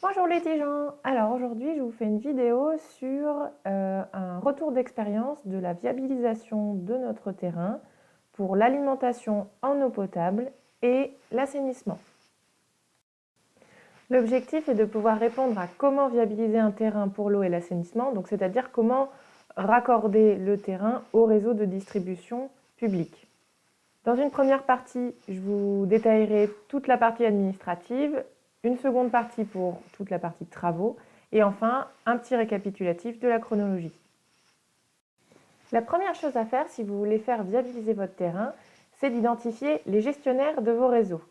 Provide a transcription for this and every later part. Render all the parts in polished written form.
Bonjour les petits gens. Alors aujourd'hui, je vous fais une vidéo sur un retour d'expérience de la viabilisation de notre terrain pour l'alimentation en eau potable et l'assainissement. L'objectif est de pouvoir répondre à comment viabiliser un terrain pour l'eau et l'assainissement, donc c'est-à-dire comment raccorder le terrain au réseau de distribution public. Dans une première partie, je vous détaillerai toute la partie administrative, une seconde partie pour toute la partie travaux, et enfin un petit récapitulatif de la chronologie. La première chose à faire si vous voulez faire viabiliser votre terrain, c'est d'identifier les gestionnaires de vos réseaux.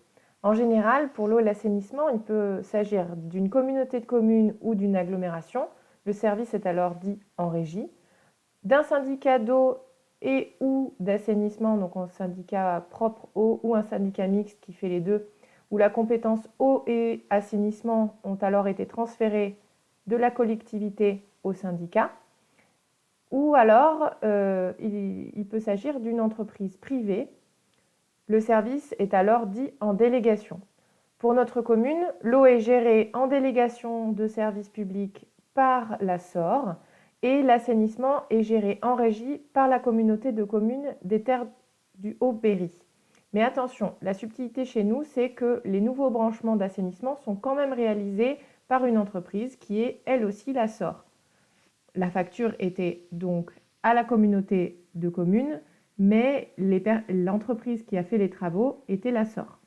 En général, pour l'eau et l'assainissement, il peut s'agir d'une communauté de communes ou d'une agglomération. Le service est alors dit en régie. D'un syndicat d'eau et ou d'assainissement, donc un syndicat propre eau ou un syndicat mixte qui fait les deux, où la compétence eau et assainissement ont alors été transférées de la collectivité au syndicat. Ou alors, il peut s'agir d'une entreprise privée. Le service est alors dit en délégation. Pour notre commune, l'eau est gérée en délégation de services publics par la SOR et l'assainissement est géré en régie par la communauté de communes des terres du Haut-Berry. Mais attention, la subtilité chez nous, c'est que les nouveaux branchements d'assainissement sont quand même réalisés par une entreprise qui est elle aussi la SOR. La facture était donc à la communauté de communes, mais l'entreprise qui a fait les travaux était la SOR.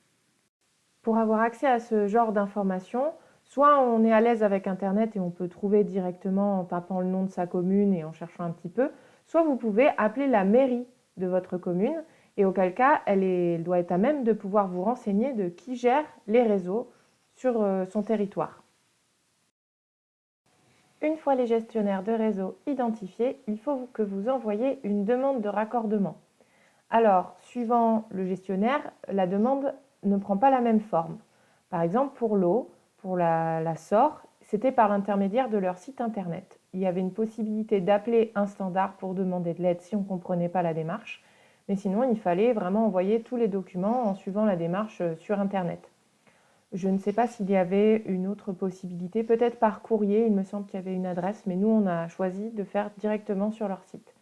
Pour avoir accès à ce genre d'informations, soit on est à l'aise avec Internet et on peut trouver directement en tapant le nom de sa commune et en cherchant un petit peu, soit vous pouvez appeler la mairie de votre commune et auquel cas elle doit être à même de pouvoir vous renseigner de qui gère les réseaux sur son territoire. Une fois les gestionnaires de réseau identifiés, il faut que vous envoyiez une demande de raccordement. Alors, suivant le gestionnaire, la demande ne prend pas la même forme. Par exemple, pour l'eau, pour la SOR, c'était par l'intermédiaire de leur site internet. Il y avait une possibilité d'appeler un standard pour demander de l'aide si on ne comprenait pas la démarche, mais sinon il fallait vraiment envoyer tous les documents en suivant la démarche sur internet. Je ne sais pas s'il y avait une autre possibilité, peut-être par courrier, il me semble qu'il y avait une adresse, mais nous on a choisi de faire directement sur leur site.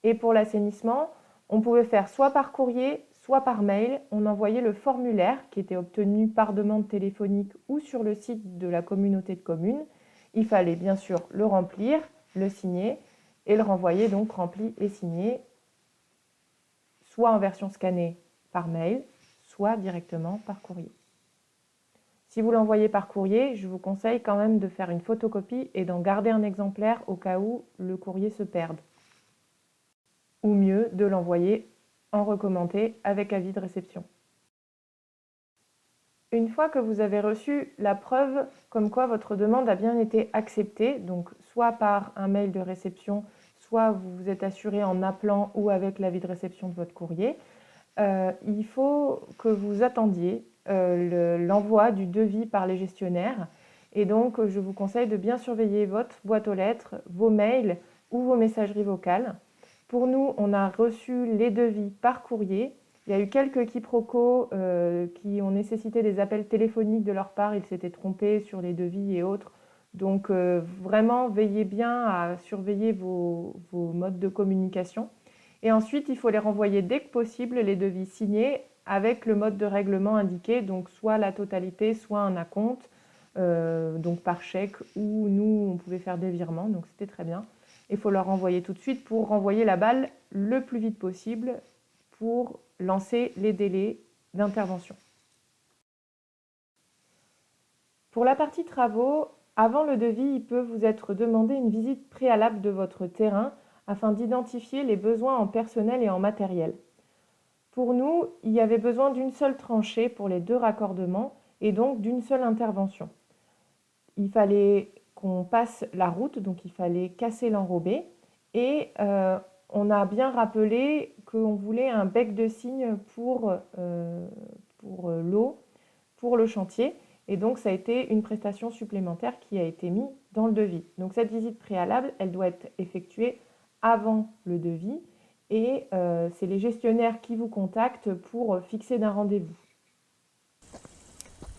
Et pour l'assainissement, on pouvait faire soit par courrier, soit par mail. On envoyait le formulaire qui était obtenu par demande téléphonique ou sur le site de la communauté de communes. Il fallait bien sûr le remplir, le signer et le renvoyer donc rempli et signé, soit en version scannée par mail, soit directement par courrier. Si vous l'envoyez par courrier, je vous conseille quand même de faire une photocopie et d'en garder un exemplaire au cas où le courrier se perde. Ou mieux, de l'envoyer en recommandé avec avis de réception. Une fois que vous avez reçu la preuve comme quoi votre demande a bien été acceptée, donc soit par un mail de réception, soit vous vous êtes assuré en appelant ou avec l'avis de réception de votre courrier, il faut que vous attendiez l'envoi du devis par les gestionnaires. Et donc, je vous conseille de bien surveiller votre boîte aux lettres, vos mails ou vos messageries vocales. Pour nous, on a reçu les devis par courrier. Il y a eu quelques quiproquos qui ont nécessité des appels téléphoniques de leur part. Ils s'étaient trompés sur les devis et autres. Donc, vraiment, veillez bien à surveiller vos modes de communication. Et ensuite, il faut les renvoyer dès que possible, les devis signés, avec le mode de règlement indiqué, donc soit la totalité, soit un acompte, donc par chèque, ou nous, on pouvait faire des virements, donc c'était très bien. Il faut leur renvoyer tout de suite pour renvoyer la balle le plus vite possible pour lancer les délais d'intervention. Pour la partie travaux, avant le devis, il peut vous être demandé une visite préalable de votre terrain afin d'identifier les besoins en personnel et en matériel. Pour nous, il y avait besoin d'une seule tranchée pour les 2 raccordements et donc d'une seule intervention. Il fallait qu'on passe la route, donc il fallait casser l'enrobé et on a bien rappelé qu'on voulait un bec de cygne pour l'eau, pour le chantier. Et donc, ça a été une prestation supplémentaire qui a été mise dans le devis. Donc, cette visite préalable, elle doit être effectuée avant le devis et c'est les gestionnaires qui vous contactent pour fixer d'un rendez-vous.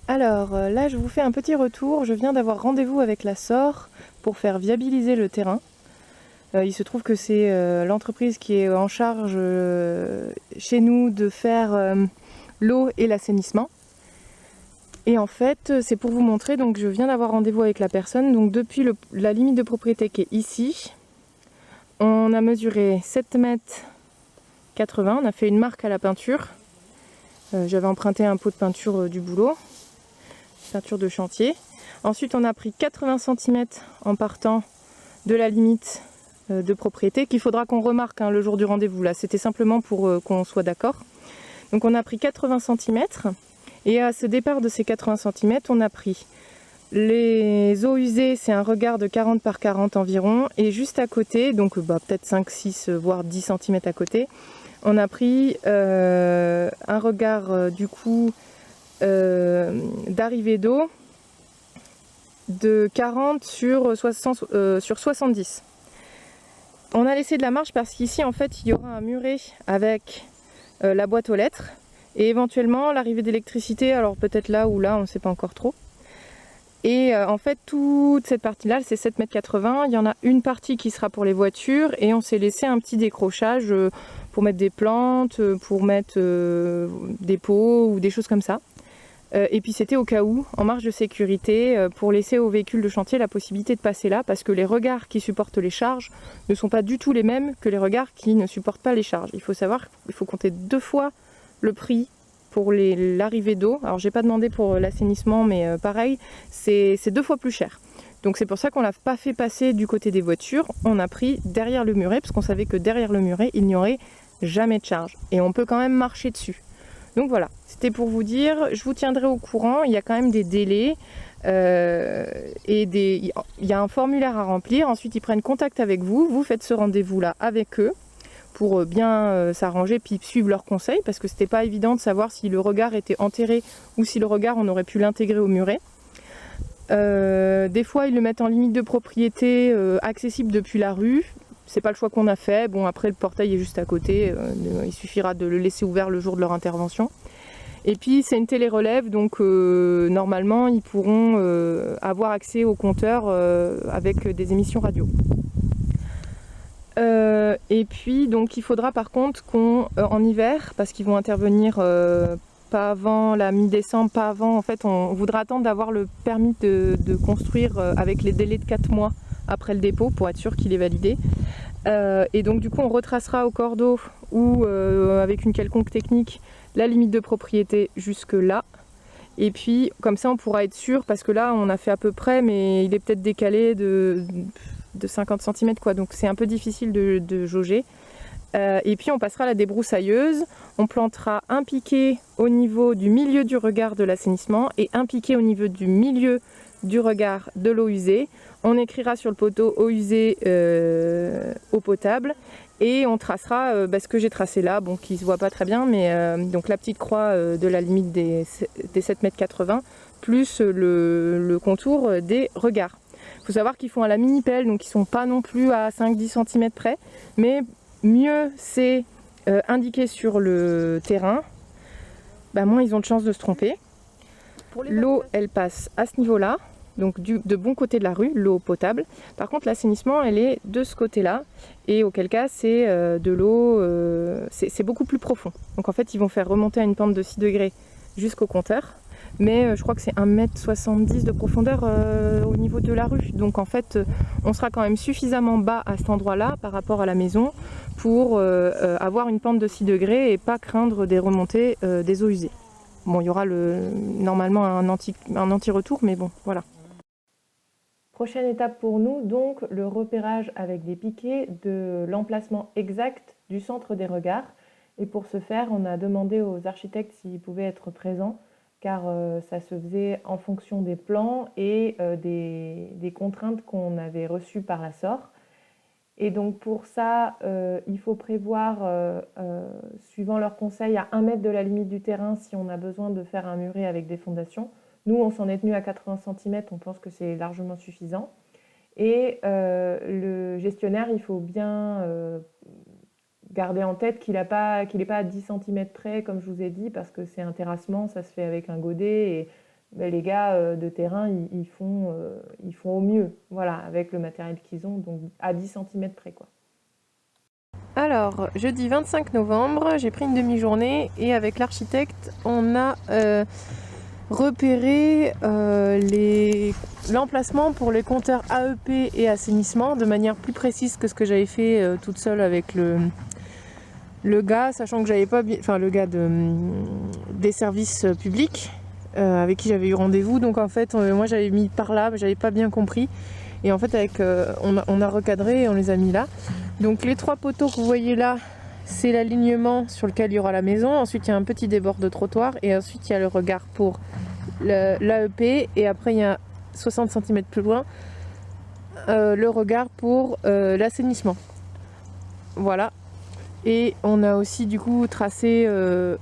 Alors là, je vous fais un petit retour. Je viens d'avoir rendez-vous avec la SOR pour faire viabiliser le terrain. Il se trouve que c'est l'entreprise qui est en charge chez nous de faire l'eau et l'assainissement. Et en fait, c'est pour vous montrer, donc je viens d'avoir rendez-vous avec la personne. Donc depuis la limite de propriété qui est ici, on a mesuré 7,80 m, on a fait une marque à la peinture. J'avais emprunté un pot de peinture du boulot, peinture de chantier. Ensuite, on a pris 80 cm en partant de la limite de propriété qu'il faudra qu'on remarque le jour du rendez-vous. Là, c'était simplement pour qu'on soit d'accord. Donc on a pris 80 cm et à ce départ de ces 80 cm, on a pris les eaux usées, c'est un regard de 40 par 40 environ, et juste à côté, donc peut-être 5, 6 voire 10 cm à côté, on a pris un regard du coup d'arrivée d'eau de 40 sur 70. On a laissé de la marge parce qu'ici en fait il y aura un muret avec la boîte aux lettres et éventuellement l'arrivée d'électricité, alors peut-être là ou là, on ne sait pas encore trop. Et en fait toute cette partie là, c'est 7,80 m, il y en a une partie qui sera pour les voitures et on s'est laissé un petit décrochage pour mettre des plantes, pour mettre des pots ou des choses comme ça. Et puis c'était au cas où, en marge de sécurité, pour laisser aux véhicules de chantier la possibilité de passer là, parce que les regards qui supportent les charges ne sont pas du tout les mêmes que les regards qui ne supportent pas les charges. Il faut savoir qu'il faut compter 2 fois le prix pour l'arrivée d'eau. Alors j'ai pas demandé pour l'assainissement, mais pareil, c'est 2 fois plus cher. Donc c'est pour ça qu'on l'a pas fait passer du côté des voitures, on a pris derrière le muret, parce qu'on savait que derrière le muret, il n'y aurait jamais de charge. Et on peut quand même marcher dessus. Donc voilà, c'était pour vous dire, je vous tiendrai au courant, il y a quand même des délais et il y a un formulaire à remplir, ensuite ils prennent contact avec vous, vous faites ce rendez-vous-là avec eux pour bien s'arranger puis suivre leurs conseils parce que c'était pas évident de savoir si le regard était enterré ou si le regard on aurait pu l'intégrer au muret. Des fois ils le mettent en limite de propriété accessible depuis la rue. C'est pas le choix qu'on a fait. Bon, après, le portail est juste à côté. Il suffira de le laisser ouvert le jour de leur intervention. Et puis, c'est une télé-relève, donc normalement, ils pourront avoir accès au compteur avec des émissions radio. Et puis, donc, il faudra par contre qu'on, en hiver, parce qu'ils vont intervenir pas avant la mi-décembre, pas avant, en fait, on voudra attendre d'avoir le permis de construire avec les délais de 4 mois après le dépôt pour être sûr qu'il est validé. Et donc du coup on retracera au cordeau ou avec une quelconque technique la limite de propriété jusque là. Et puis comme ça on pourra être sûr, parce que là on a fait à peu près mais il est peut-être décalé de 50 cm quoi, donc c'est un peu difficile de jauger. Et puis on passera à la débroussailleuse, on plantera un piquet au niveau du milieu du regard de l'assainissement et un piquet au niveau du milieu du regard de l'eau usée. On écrira sur le poteau eau usée, eau potable, et on tracera ce que j'ai tracé là, bon qui se voit pas très bien, mais donc la petite croix de la limite des 7,80 m plus le contour des regards. Il faut savoir qu'ils font à la mini pelle, donc ils sont pas non plus à 5-10 cm près, mais mieux c'est indiqué sur le terrain, moins ils ont de chances de se tromper. L'eau elle passe à ce niveau là, donc de bon côté de la rue, l'eau potable. Par contre l'assainissement elle est de ce côté là, et auquel cas c'est de l'eau, c'est beaucoup plus profond. Donc en fait ils vont faire remonter à une pente de 6 degrés jusqu'au compteur, mais je crois que c'est 1,70 m de profondeur au niveau de la rue. Donc en fait on sera quand même suffisamment bas à cet endroit là par rapport à la maison pour avoir une pente de 6 degrés et pas craindre des remontées des eaux usées. Bon, il y aura normalement un anti-retour, mais bon, voilà. Prochaine étape pour nous, donc, le repérage avec des piquets de l'emplacement exact du centre des regards. Et pour ce faire, on a demandé aux architectes s'ils pouvaient être présents, car ça se faisait en fonction des plans et des contraintes qu'on avait reçues par la SOR. Et donc pour ça, il faut prévoir, suivant leurs conseils, à 1 mètre de la limite du terrain si on a besoin de faire un muret avec des fondations. Nous, on s'en est tenu à 80 cm, on pense que c'est largement suffisant. Et le gestionnaire, il faut bien garder en tête qu'il n'est pas à 10 cm près, comme je vous ai dit, parce que c'est un terrassement, ça se fait avec un godet, et ben, les gars de terrain, ils font au mieux, voilà, avec le matériel qu'ils ont, donc à 10 cm près, quoi. Alors, jeudi 25 novembre, j'ai pris une demi-journée et avec l'architecte, on a repéré l'emplacement pour les compteurs AEP et assainissement de manière plus précise que ce que j'avais fait toute seule avec le gars, sachant que j'avais pas bien, enfin le gars des services publics avec qui j'avais eu rendez-vous. Donc en fait, moi j'avais mis par là, mais j'avais pas bien compris. Et en fait, on a recadré et on les a mis là. Donc les 3 poteaux que vous voyez là, c'est l'alignement sur lequel il y aura la maison. Ensuite, il y a un petit débord de trottoir et ensuite il y a le regard pour l'AEP et après il y a 60 cm plus loin le regard pour l'assainissement. Voilà. Et on a aussi du coup tracé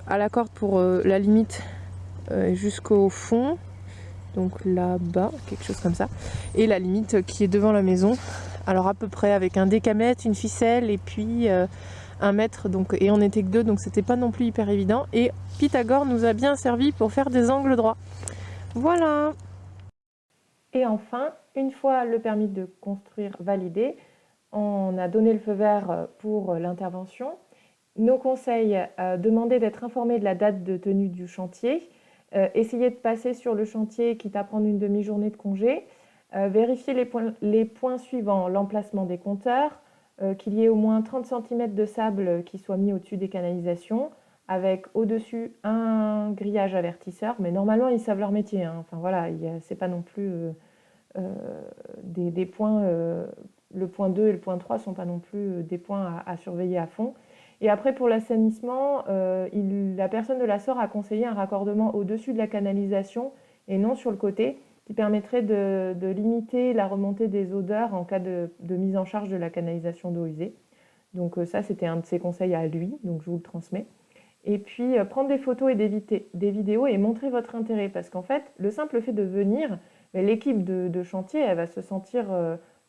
à la corde pour la limite jusqu'au fond, donc là-bas, quelque chose comme ça, et la limite qui est devant la maison, alors à peu près avec un décamètre, une ficelle et puis 1 mètre, donc, et on était que 2, donc c'était pas non plus hyper évident, et Pythagore nous a bien servi pour faire des angles droits. Voilà. Et enfin, une fois le permis de construire validé, on a donné le feu vert pour l'intervention. Nos conseils, demander d'être informé de la date de tenue du chantier, essayer de passer sur le chantier quitte à prendre une demi-journée de congé, vérifier les points suivants, l'emplacement des compteurs, qu'il y ait au moins 30 cm de sable qui soit mis au-dessus des canalisations, avec au-dessus un grillage avertisseur, mais normalement ils savent leur métier, hein. Enfin voilà, c'est pas non plus des points, le point 2 et le point 3 sont pas non plus des points à surveiller à fond. Et après pour l'assainissement, la personne de la SOR a conseillé un raccordement au-dessus de la canalisation et non sur le côté, qui permettrait de limiter la remontée des odeurs en cas de mise en charge de la canalisation d'eau usée. Donc ça, c'était un de ses conseils à lui, donc je vous le transmets. Et puis prendre des photos et des vidéos et montrer votre intérêt, parce qu'en fait, le simple fait de venir, l'équipe de chantier, elle va se sentir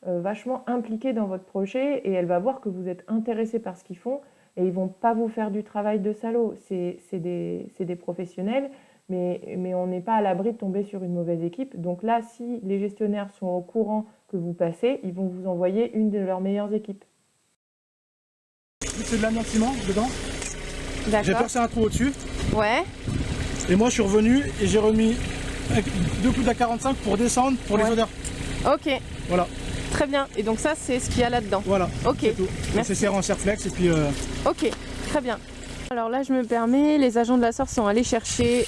vachement impliquée dans votre projet et elle va voir que vous êtes intéressé par ce qu'ils font et ils ne vont pas vous faire du travail de salaud. C'est des professionnels, mais on n'est pas à l'abri de tomber sur une mauvaise équipe. Donc là, si les gestionnaires sont au courant que vous passez, ils vont vous envoyer une de leurs meilleures équipes. C'est de l'amiantement dedans. J'ai percé un trou au-dessus. Ouais. Et moi je suis revenu et j'ai remis 2 coups d'A45 pour descendre pour les odeurs. Ok. Voilà. Très bien. Et donc ça, c'est ce qu'il y a là-dedans. Voilà. Ok. C'est tout. C'est serré en serflex et puis. Ok. Très bien. Alors là, je me permets, les agents de la SOR sont allés chercher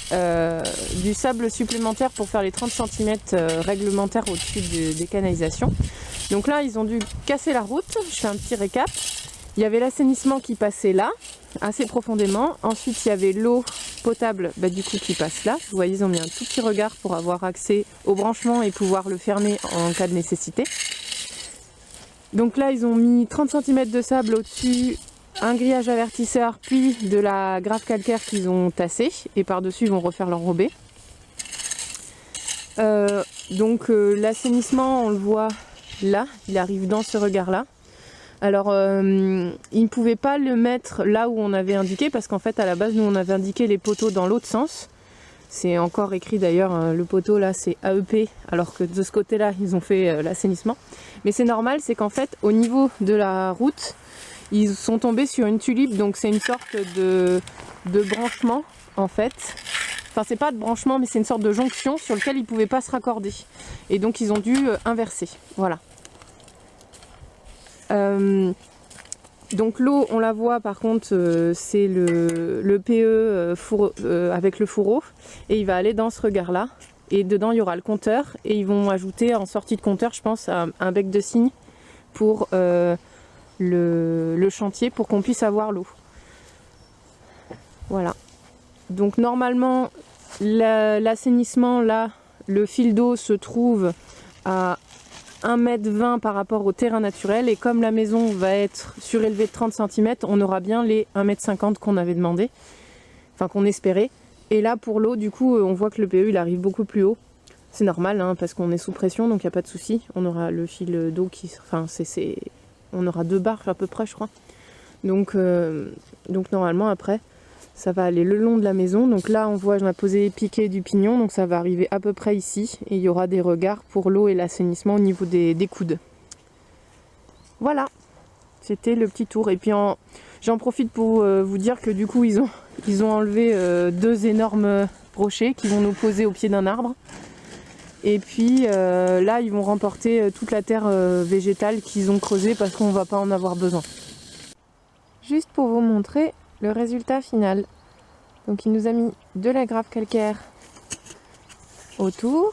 du sable supplémentaire pour faire les 30 cm réglementaires au-dessus des canalisations. Donc là, ils ont dû casser la route. Je fais un petit récap. Il y avait l'assainissement qui passait là, assez profondément. Ensuite, il y avait l'eau potable du coup qui passe là. Vous voyez, ils ont mis un tout petit regard pour avoir accès au branchement et pouvoir le fermer en cas de nécessité. Donc là, ils ont mis 30 cm de sable au-dessus, un grillage avertisseur, puis de la grave calcaire qu'ils ont tassée. Et par-dessus, ils vont refaire l'enrobé. L'assainissement, on le voit là, il arrive dans ce regard-là. Alors, ils ne pouvaient pas le mettre là où on avait indiqué, parce qu'en fait, à la base, nous, on avait indiqué les poteaux dans l'autre sens. C'est encore écrit d'ailleurs, le poteau là, c'est AEP, alors que de ce côté-là, ils ont fait l'assainissement. Mais c'est normal, c'est qu'en fait, au niveau de la route, ils sont tombés sur une tulipe, donc c'est une sorte de branchement, en fait. Enfin, c'est pas de branchement, mais c'est une sorte de jonction sur lequel ils ne pouvaient pas se raccorder. Et donc, ils ont dû inverser. Voilà. Donc l'eau, on la voit par contre, c'est le PE avec le fourreau et il va aller dans ce regard là et dedans il y aura le compteur et ils vont ajouter en sortie de compteur, je pense, un bec de cygne pour le chantier pour qu'on puisse avoir l'eau. Voilà. Donc normalement l'assainissement là, le fil d'eau se trouve à 1,20 m par rapport au terrain naturel et comme la maison va être surélevée de 30 cm, on aura bien les 1,50 m qu'on avait demandé, enfin qu'on espérait. Et là pour l'eau, du coup, on voit que le PE il arrive beaucoup plus haut. C'est normal hein, parce qu'on est sous pression, donc il n'y a pas de souci. On aura le fil d'eau qui, enfin on aura 2 barres à peu près, je crois. Donc normalement après, Ça va aller le long de la maison. Donc là, on voit, j'en ai posé les piquets du pignon. Donc ça va arriver à peu près ici. Et il y aura des regards pour l'eau et l'assainissement au niveau des coudes. Voilà, c'était le petit tour. Et puis j'en profite pour vous dire que du coup, ils ont enlevé 2 énormes rochers qui vont nous poser au pied d'un arbre. Et puis là, ils vont remporter toute la terre végétale qu'ils ont creusée parce qu'on ne va pas en avoir besoin. Juste pour vous montrer le résultat final. Donc il nous a mis de la grave calcaire autour,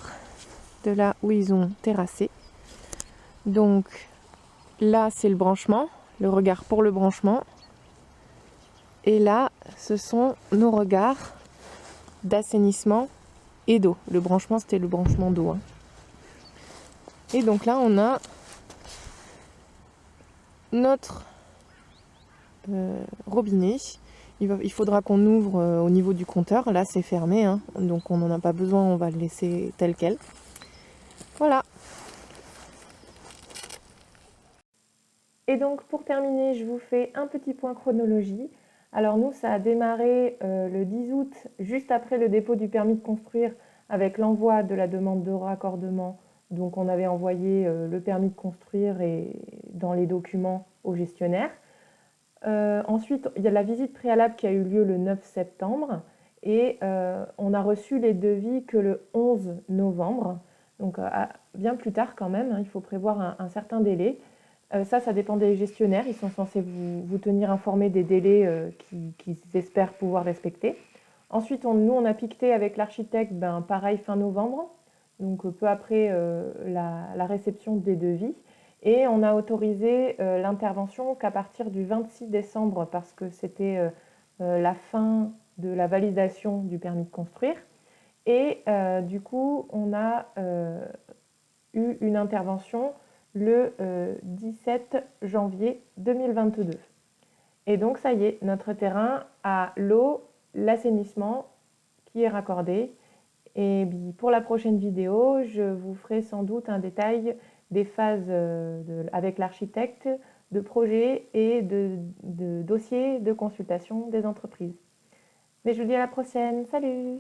de là où ils ont terrassé. Donc là c'est le branchement, le regard pour le branchement. Et là ce sont nos regards d'assainissement et d'eau. Le branchement c'était le branchement d'eau. Hein. Et donc là on a notre robinet. Il faudra qu'on ouvre au niveau du compteur. Là c'est fermé, hein, donc on n'en a pas besoin, on va le laisser tel quel. Voilà. Et donc pour terminer, je vous fais un petit point chronologie. Alors nous, ça a démarré le 10 août, juste après le dépôt du permis de construire, avec l'envoi de la demande de raccordement. Donc on avait envoyé le permis de construire et dans les documents au gestionnaire. Ensuite, il y a la visite préalable qui a eu lieu le 9 septembre et on a reçu les devis que le 11 novembre, donc bien plus tard quand même, hein, il faut prévoir un certain délai. Ça dépend des gestionnaires, ils sont censés vous tenir informés des délais qu'ils espèrent pouvoir respecter. Ensuite, nous, on a piqueté avec l'architecte, pareil, fin novembre, donc peu après la réception des devis. Et on a autorisé l'intervention qu'à partir du 26 décembre parce que c'était la fin de la validation du permis de construire. Et du coup, on a eu une intervention le 17 janvier 2022. Et donc ça y est, notre terrain a l'eau, l'assainissement qui est raccordé. Et pour la prochaine vidéo, je vous ferai sans doute un détail des phases avec l'architecte, de projets et de dossiers de consultation des entreprises. Mais je vous dis à la prochaine, salut!